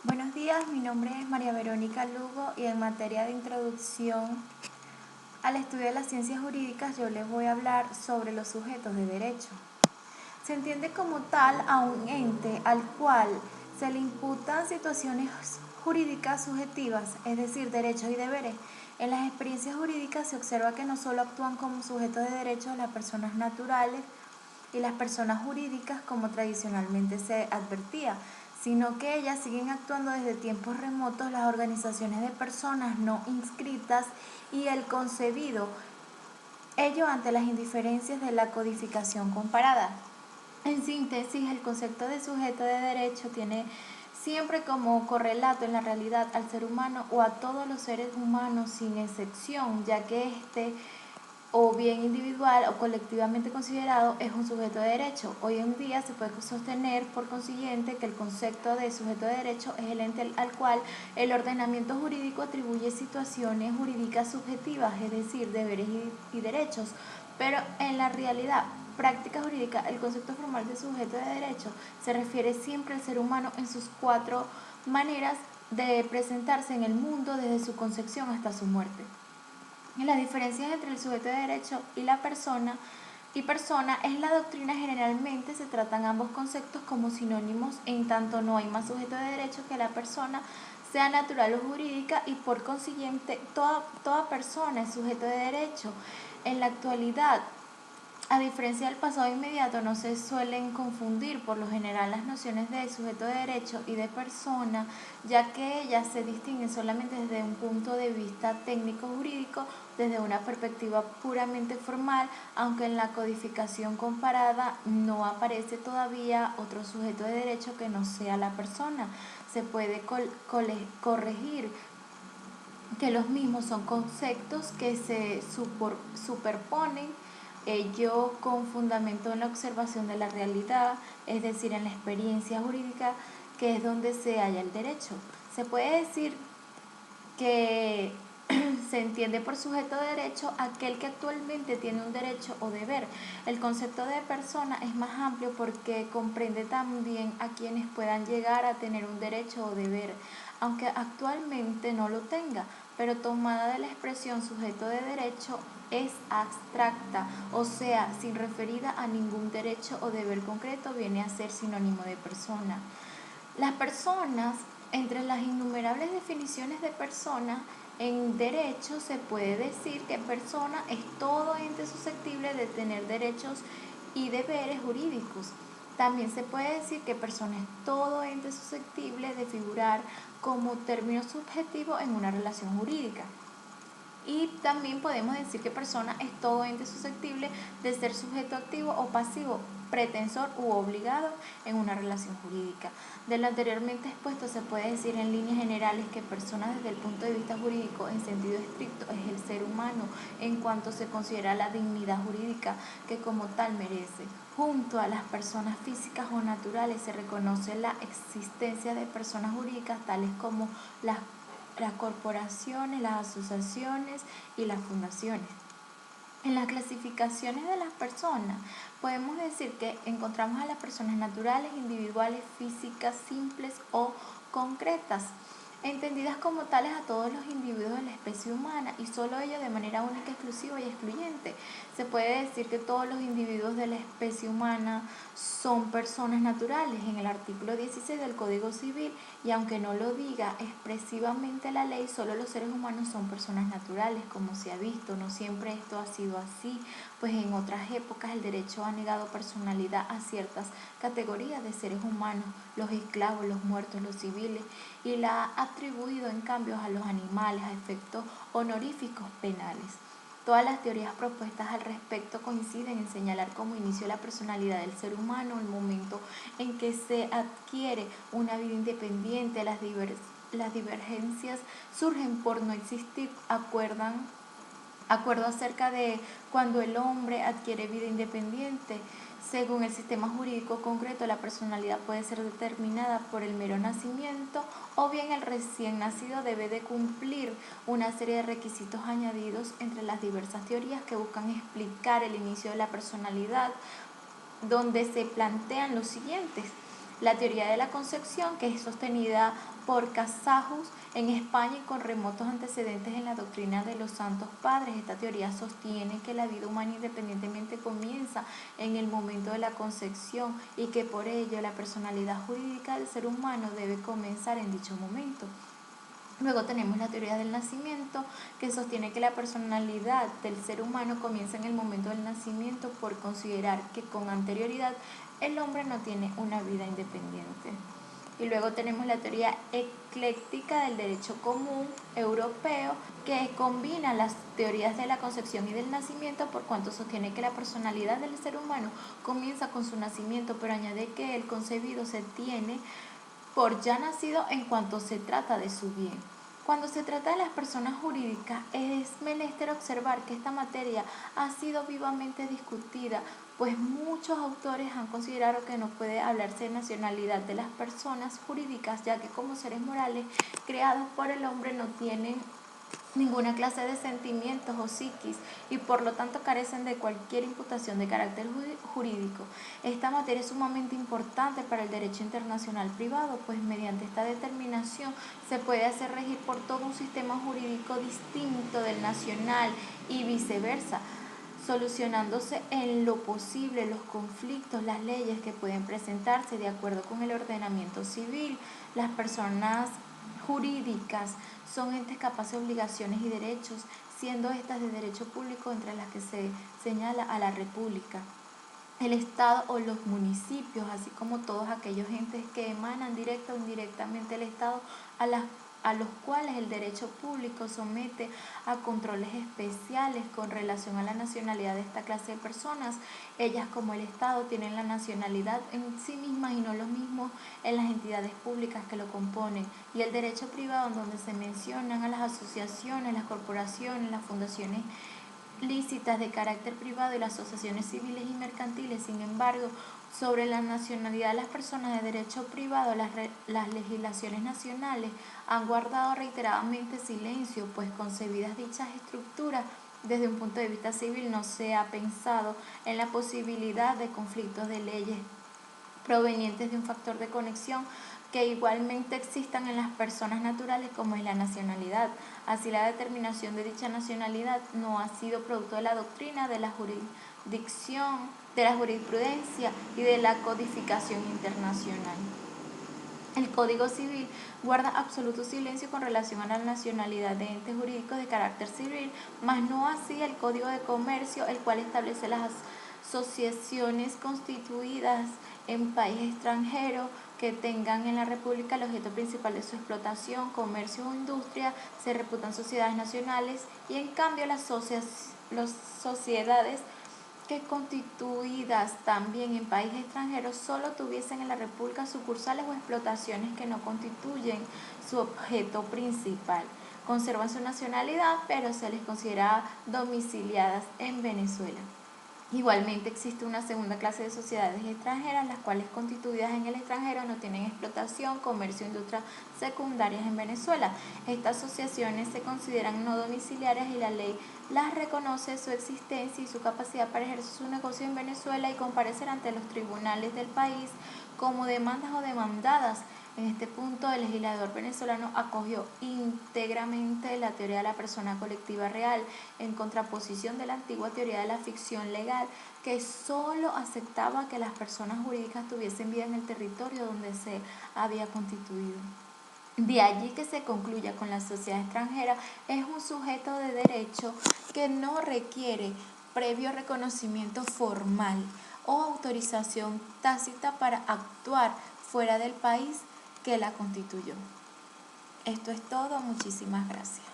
Buenos días, mi nombre es María Verónica Lugo y en materia de introducción al estudio de las ciencias jurídicas yo les voy a hablar sobre los sujetos de derecho. Se entiende como tal a un ente al cual se le imputan situaciones jurídicas subjetivas, es decir, derechos y deberes. En las experiencias jurídicas se observa que no solo actúan como sujetos de derechos las personas naturales y las personas jurídicas como tradicionalmente se advertía, sino que ellas siguen actuando desde tiempos remotos las organizaciones de personas no inscritas y el concebido, ello ante las indiferencias de la codificación comparada. En síntesis, el concepto de sujeto de derecho tiene siempre como correlato en la realidad al ser humano o a todos los seres humanos sin excepción, ya que o bien individual o colectivamente considerado, es un sujeto de derecho. Hoy en día se puede sostener, por consiguiente, que el concepto de sujeto de derecho es el ente al cual el ordenamiento jurídico atribuye situaciones jurídicas subjetivas, es decir, deberes y derechos, pero en la realidad práctica jurídica, el concepto formal de sujeto de derecho se refiere siempre al ser humano en sus cuatro maneras de presentarse en el mundo desde su concepción hasta su muerte. Las diferencias entre el sujeto de derecho y la persona en la doctrina generalmente se tratan ambos conceptos como sinónimos, en tanto no hay más sujeto de derecho que la persona, sea natural o jurídica, y por consiguiente toda persona es sujeto de derecho. En la actualidad, a diferencia del pasado inmediato, no se suelen confundir por lo general las nociones de sujeto de derecho y de persona, ya que ellas se distinguen solamente desde un punto de vista técnico-jurídico, desde una perspectiva puramente formal, aunque en la codificación comparada no aparece todavía otro sujeto de derecho que no sea la persona. Se puede corregir que los mismos son conceptos que se superponen, ello con fundamento en la observación de la realidad, es decir, en la experiencia jurídica, que es donde se halla el derecho. Se puede decir que se entiende por sujeto de derecho aquel que actualmente tiene un derecho o deber. El concepto de persona es más amplio porque comprende también a quienes puedan llegar a tener un derecho o deber, aunque actualmente no lo tenga, pero tomada de la expresión sujeto de derecho es abstracta, o sea, sin referida a ningún derecho o deber concreto, viene a ser sinónimo de persona. Las personas, entre las innumerables definiciones de persona, en derecho se puede decir que persona es todo ente susceptible de tener derechos y deberes jurídicos. También se puede decir que persona es todo ente susceptible de figurar como término subjetivo en una relación jurídica. Y también podemos decir que persona es todo ente susceptible de ser sujeto activo o pasivo, pretensor u obligado en una relación jurídica. De lo anteriormente expuesto se puede decir en líneas generales que persona desde el punto de vista jurídico en sentido estricto es el ser humano en cuanto se considera la dignidad jurídica que como tal merece. Junto a las personas físicas o naturales se reconoce la existencia de personas jurídicas tales como las corporaciones, las asociaciones y las fundaciones. En las clasificaciones de las personas podemos decir que encontramos a las personas naturales, individuales, físicas, simples o concretas, entendidas como tales a todos los individuos de la especie humana y solo ellos de manera única, exclusiva y excluyente. Se puede decir que todos los individuos de la especie humana son personas naturales en el artículo 16 del Código Civil, y aunque no lo diga expresivamente la ley, solo los seres humanos son personas naturales, como se ha visto. No siempre esto ha sido así, pues en otras épocas el derecho ha negado personalidad a ciertas categorías de seres humanos, los esclavos, los muertos, los civiles, y la ha atribuido en cambio a los animales a efectos honoríficos penales. Todas las teorías propuestas al respecto coinciden en señalar como inicio la personalidad del ser humano el momento en que se adquiere una vida independiente. Las divergencias surgen por no existir acuerdo acerca de cuando el hombre adquiere vida independiente. Según el sistema jurídico concreto, la personalidad puede ser determinada por el mero nacimiento, o bien el recién nacido debe de cumplir una serie de requisitos añadidos entre las diversas teorías que buscan explicar el inicio de la personalidad, donde se plantean los siguientes. la teoría de la concepción, que es sostenida por Casajus en España y con remotos antecedentes en la doctrina de los santos padres. Esta teoría sostiene que la vida humana independientemente comienza en el momento de la concepción y que por ello la personalidad jurídica del ser humano debe comenzar en dicho momento. Luego tenemos la teoría del nacimiento, que sostiene que la personalidad del ser humano comienza en el momento del nacimiento por considerar que con anterioridad el hombre no tiene una vida independiente. Y luego tenemos la teoría ecléctica del derecho común europeo, que combina las teorías de la concepción y del nacimiento, por cuanto sostiene que la personalidad del ser humano comienza con su nacimiento, pero añade que el concebido se tiene por ya nacido en cuanto se trata de su bien. Cuando se trata de las personas jurídicas, es menester observar que esta materia ha sido vivamente discutida, pues muchos autores han considerado que no puede hablarse de nacionalidad de las personas jurídicas, ya que como seres morales creados por el hombre no tienen ninguna clase de sentimientos o psiquis y por lo tanto carecen de cualquier imputación de carácter jurídico. Esta materia es sumamente importante para el derecho internacional privado, pues mediante esta determinación se puede hacer regir por todo un sistema jurídico distinto del nacional y viceversa, solucionándose en lo posible los conflictos, las leyes que pueden presentarse de acuerdo con el ordenamiento civil. Las personas jurídicas son entes capaces de obligaciones y derechos, siendo estas de derecho público, entre las que se señala a la República, el Estado o los municipios, así como todos aquellos entes que emanan directa o indirectamente del Estado, a los cuales el derecho público somete a controles especiales con relación a la nacionalidad de esta clase de personas. Ellas, como el Estado, tienen la nacionalidad en sí mismas y no lo mismo en las entidades públicas que lo componen. Y el derecho privado, en donde se mencionan a las asociaciones, las corporaciones, las fundaciones lícitas de carácter privado y las asociaciones civiles y mercantiles. Sin embargo, sobre la nacionalidad de las personas de derecho privado, las legislaciones nacionales han guardado reiteradamente silencio, pues concebidas dichas estructuras desde un punto de vista civil no se ha pensado en la posibilidad de conflictos de leyes provenientes de un factor de conexión que igualmente existan en las personas naturales, como es la nacionalidad. Así, la determinación de dicha nacionalidad no ha sido producto de la doctrina, de la jurisdicción, de la jurisprudencia y de la codificación internacional. El Código Civil guarda absoluto silencio con relación a la nacionalidad de entes jurídicos de carácter civil, mas no así el Código de Comercio, el cual establece las asociaciones constituidas en país extranjero que tengan en la República el objeto principal de su explotación, comercio o industria, se reputan sociedades nacionales, y en cambio las sociedades que constituidas también en país extranjero solo tuviesen en la República sucursales o explotaciones que no constituyen su objeto principal. Conservan su nacionalidad, pero se les considera domiciliadas en Venezuela. Igualmente existe una segunda clase de sociedades extranjeras, las cuales constituidas en el extranjero no tienen explotación, comercio o industria secundarias en Venezuela. Estas asociaciones se consideran no domiciliarias y la ley las reconoce su existencia y su capacidad para ejercer su negocio en Venezuela y comparecer ante los tribunales del país como demandas o demandadas. En este punto, el legislador venezolano acogió íntegramente la teoría de la persona colectiva real, en contraposición de la antigua teoría de la ficción legal, que solo aceptaba que las personas jurídicas tuviesen vida en el territorio donde se había constituido. De allí que se concluya con la sociedad extranjera es un sujeto de derecho que no requiere previo reconocimiento formal o autorización tácita para actuar fuera del país que la constituyó. Esto es todo, muchísimas gracias.